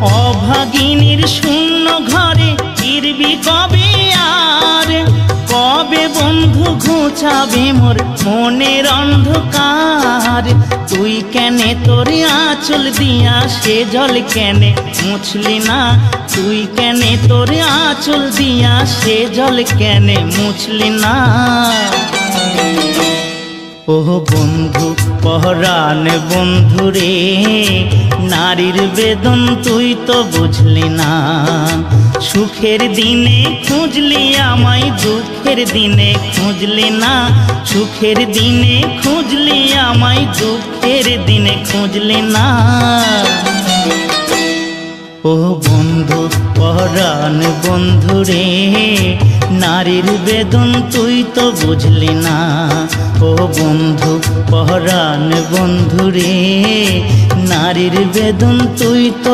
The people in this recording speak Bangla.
অভাগিনীর শূন্য ঘরে ফিরবি কবে আর? কবে বন্ধু ঘুচাবে মোর মনের অন্ধকার? তুই কেনে তোর আঁচল দিয়া সে জল কেনে মুছলি না? তুই কেনে তোর আঁচল দিয়া সে জল কেনে মুছলি না? ও বন্ধু পহরান বন্ধু রে, নারীর বেদন তুই তো বুঝলি না। সুখের দিনে খুঁজলি আমায়, দুঃখের দিনে খুঁজলি না। সুখের দিনে খুঁজলি আমায়, দুঃখের দিনে খুঁজলি না। ও বন্ধু পহরান বন্ধু রে, নারীর বেদন তুই তো বুঝলি না। ও বন্ধু পহরান বন্ধু রে, নারীর বেদন তুই তো